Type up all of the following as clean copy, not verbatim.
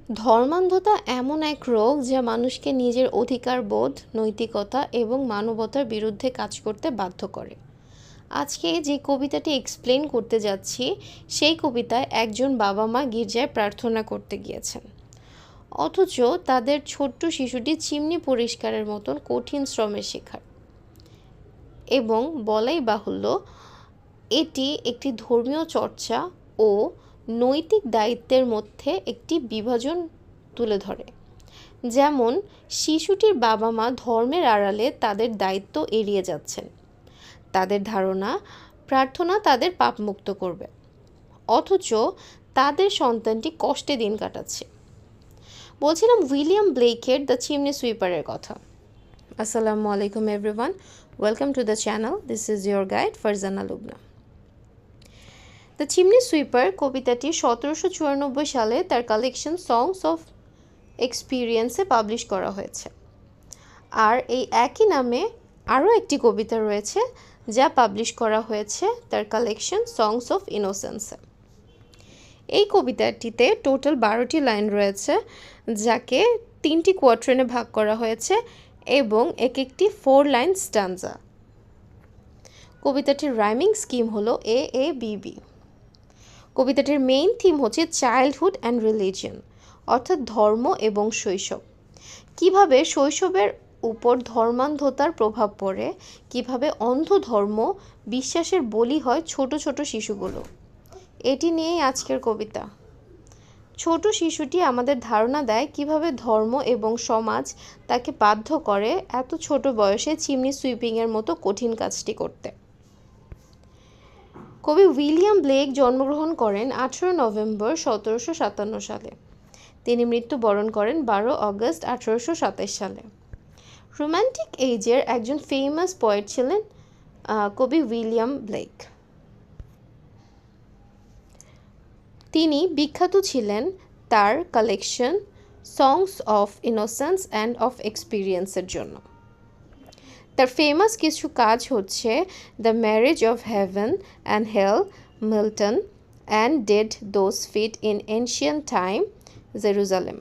ধর্মান্ধতা এমন এক রোগ যা মানুষকে নিজের অধিকারবোধ, নৈতিকতা এবং মানবতার বিরুদ্ধে কাজ করতে বাধ্য করে। আজকে যে কবিতাটি এক্সপ্লেন করতে যাচ্ছি, সেই কবিতায় একজন বাবা মা গির্জায় প্রার্থনা করতে গিয়েছেন, অথচ তাদের ছোট্ট শিশুটি চিমনি পরিষ্কারের মতন কঠিন শ্রমের শিকার। এবং বলাই বাহুল্য, এটি একটি ধর্মীয় চর্চা ও নৈতিক দায়িত্বের মধ্যে একটি বিভাজন তুলে ধরে। যেমন শিশুটির বাবা মা ধর্মের আড়ালে তাদের দায়িত্ব এড়িয়ে যাচ্ছেন। তাদের ধারণা প্রার্থনা তাদের পাপমুক্ত করবে, অথচ তাদের সন্তানটি কষ্টে দিন কাটাচ্ছে। বলছিলাম উইলিয়াম ব্লেকের দ্য চিমনি সুইপারের কথা। আসসালামু আলাইকুম everyone, welcome to the channel. This is your guide Farzana Lubna. The chimney sweeper কবিতাটি 1794 সালে তার কালেকশন সংস অফ এক্সপিরিয়েন্সে পাবলিশ করা হয়েছে। আর এই একই নামে আরও একটি কবিতা রয়েছে যা পাবলিশ করা হয়েছে তার কালেকশন সংস অফ ইনোসেন্সে। এই কবিতাটিতে টোটাল 12টি লাইন রয়েছে, যাকে 3টি কোয়াট্রেনে ভাগ করা হয়েছে এবং এক একটি 4 লাইন স্ট্যানজা। কবিতাটির রাইমিং স্কিম হলো AABB। কবিতাটির মেইন থিম হচ্ছে চাইল্ডহুড অ্যান্ড রিলিজিয়ন, অর্থাৎ ধর্ম এবং শৈশব। কিভাবে শৈশবের উপর ধর্মান্ধতার প্রভাব পড়ে, কিভাবে অন্ধ ধর্ম বিশ্বাসের বলি হয় ছোট ছোট শিশুগুলো, এটি নিয়েই আজকের কবিতা। ছোট শিশুটি আমাদের ধারণা দেয় কিভাবে ধর্ম এবং সমাজ তাকে বাধ্য করে এত ছোট বয়সে চিমনি সুইপিংয়ের মতো কঠিন কাজটি করতে। কবি উইলিয়াম ব্লেক জন্মগ্রহণ করেন 18 নভেম্বর 1757 সালে। তিনি মৃত্যুবরণ করেন 12 অগস্ট 1827 সালে। রোম্যান্টিক এজের একজন ফেমাস পোয়েট ছিলেন কবি উইলিয়াম ব্লেক। তিনি বিখ্যাত ছিলেন তার collection songs of innocence and of এক্সপিরিয়েন্সের জন্য। তার ফেমাস কিছু কাজ হচ্ছে the marriage of heaven and hell, Milton, and did those feet in ancient time, Jerusalem.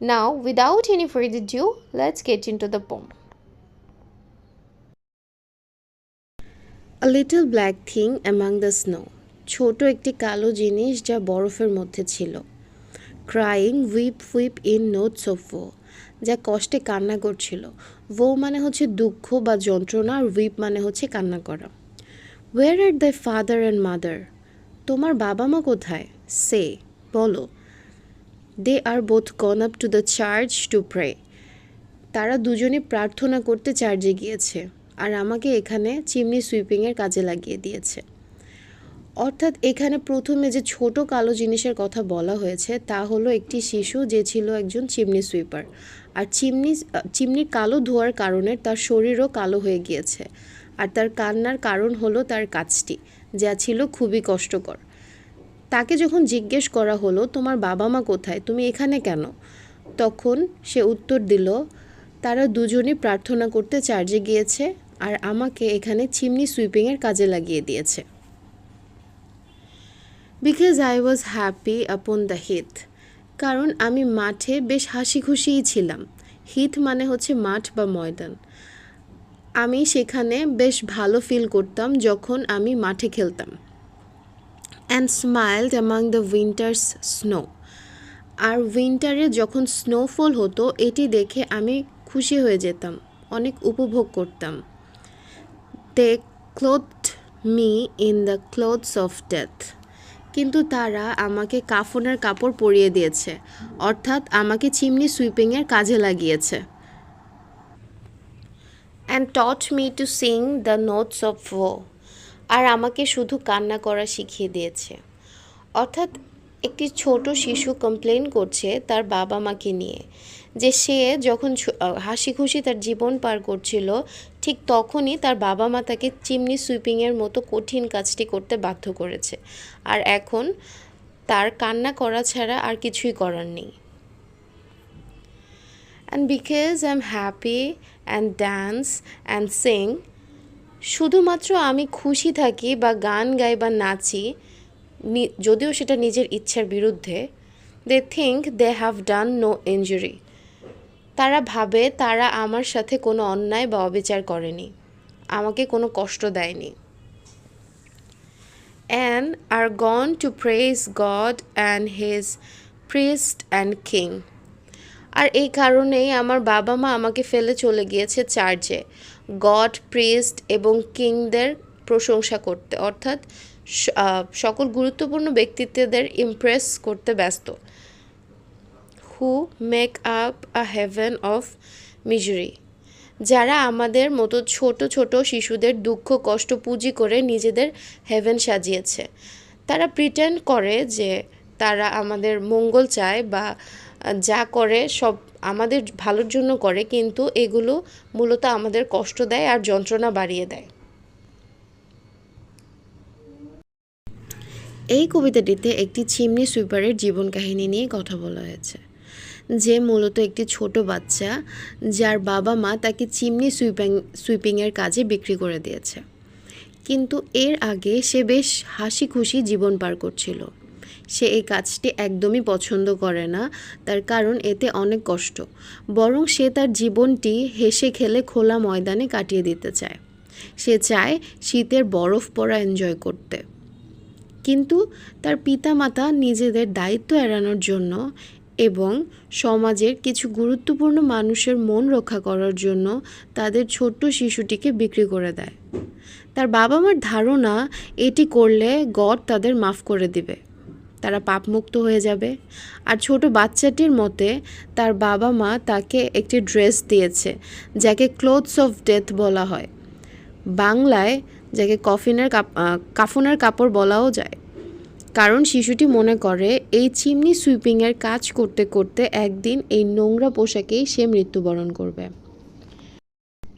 Now, without any further ado, let's get into the poem. A little black thing among the snow. ছোট একটি কালো জিনিস যা বরফের মধ্যে ছিল। Crying weep weep in notes of woe. যা কষ্টে কান্না করছিল। woe মানে হচ্ছে দুঃখ বা যন্ত্রণা, আর weep মানে হচ্ছে কান্না করা। Where are thy father and mother? তোমার বাবা মা কোথায়? Say, বলো। They are both gone up to the church to pray. তারা দুজনে প্রার্থনা করতে চার্চে গিয়েছে, আর আমাকে এখানে চিমনি সুইপিংয়ের কাজে লাগিয়ে দিয়েছে। অর্থাৎ এখানে প্রথমে যে ছোট কালো জিনিসের কথা বলা হয়েছে তা হলো একটি শিশু যে ছিল একজন চিমনি সুইপার, আর চিমনির কালো ধোয়ার কারণে তার শরীরও কালো হয়ে গিয়েছে, আর তার কান্নার কারণ হলো তার কাজটি, যা ছিল খুবই কষ্টকর। তাকে যখন জিজ্ঞেস করা হলো তোমার বাবা মা কোথায়, তুমি এখানে কেন, তখন সে উত্তর দিল তারা দুজনই প্রার্থনা করতে চার্চে গিয়েছে, আর আমাকে এখানে চিমনি সুইপিংয়ের কাজে লাগিয়ে দিয়েছে। Because I was happy upon the Heath, কারণ আমি মাঠে বেশ হাসি খুশিই ছিলাম। হিথ মানে হচ্ছে মাঠ বা ময়দান। আমি সেখানে বেশ ভালো ফিল করতাম যখন আমি মাঠে খেলতাম। And smiled among the winter's snow, আর উইন্টারে যখন স্নোফল হতো এটি দেখে আমি খুশি হয়ে যেতাম, অনেক উপভোগ করতাম। They clothed me in the clothes of death, কিন্তু তারা আমাকে কাফনের কাপড় পরিয়ে দিয়েছে, অর্থাৎ আমাকে চিমনি সুইপিংয়ের কাজে লাগিয়েছে। And taught me two Singh the notes of woe, আর আমাকে শুধু কান্না করা শিখিয়ে দিয়েছে। অর্থাৎ একটি ছোট শিশু কমপ্লেন করছে তার বাবা মাকে নিয়ে, যে সে যখন হাসি খুশি তার জীবন পার করছিল ঠিক তখনই তার বাবা মা তাকে চিমনি সুইপিংয়ের মতো কঠিন কাজটি করতে বাধ্য করেছে, আর এখন তার কান্না করা ছাড়া আর কিছুই করার নেই। And because I am happy and dance and sing, শুধুমাত্র আমি খুশি থাকি বা গান গাই বা নাচি, যদিও সেটা নিজের ইচ্ছার বিরুদ্ধে, they think they have done no injury. তারা ভাবে তারা আমার সাথে কোনো অন্যায় বা অবিচার করেনি, আমাকে কোনো কষ্ট দেয়নি। and are gone to praise God and his priest and king। আর এই কারণেই আমার বাবা মা আমাকে ফেলে চলে গিয়েছে চার্চে গড, প্রিস্ট এবং কিংদের প্রশংসা করতে, অর্থাৎ সকল গুরুত্বপূর্ণ ব্যক্তিত্বদের ইমপ্রেস করতে ব্যস্ত। হু make up a haven of misery. যারা আমাদের মতো ছোট ছোট শিশুদের দুঃখ কষ্ট পুঁজি করে নিজেদের হেভেন সাজিয়েছে। তারা প্রিটেন্ড করে যে তারা আমাদের মঙ্গল চায় বা যা করে সব আমাদের ভালোর জন্য করে, কিন্তু এগুলো মূলত আমাদের কষ্ট দেয় আর যন্ত্রণা বাড়িয়ে দেয়। এই কবিতাটিতে একটি চিমনি সুইপারের জীবন কাহিনী নিয়ে কথা বলা হয়েছে, যে মূলত একটি ছোট বাচ্চা যার বাবা মা তাকে চিমনি সুইপিংয়ের কাজে বিক্রি করে দিয়েছে। কিন্তু এর আগে সে বেশ হাসি খুশি জীবন পার করছিল। সে এই কাজটি একদমই পছন্দ করে না, তার কারণ এতে অনেক কষ্ট। বরং সে তার জীবনটি হেসে খেলে খোলা ময়দানে কাটিয়ে দিতে চায়। সে চায় শীতের বরফ পড়া এনজয় করতে। কিন্তু তার পিতামাতা নিজেদের দায়িত্ব এড়ানোর জন্য এবং সমাজের কিছু গুরুত্বপূর্ণ মানুষের মন রক্ষা করার জন্য তাদের ছোট্ট শিশুটিকে বিক্রি করে দেয়। তার বাবা মার ধারণা এটি করলে গড তাদের মাফ করে দিবে, তারা পাপমুক্ত হয়ে যাবে। আর ছোট বাচ্চাটির মতে তার বাবা মা তাকে একটি ড্রেস দিয়েছে যাকে ক্লোথস অফ ডেথ বলা হয়, বাংলায় যাকে কাফনের কাপড় বলাও যায়। কারণ শিশুটি মনে করে এই চিমনি সুইপিংয়ের কাজ করতে করতে একদিন এই নোংরা পোশাকেই সে মৃত্যুবরণ করবে।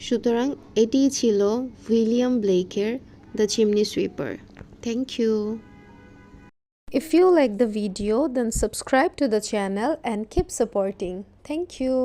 সুতরাং এটিই ছিল উইলিয়াম ব্লেকের the chimney sweeper. Thank you. If you like the video, then subscribe to the channel and keep supporting. Thank you.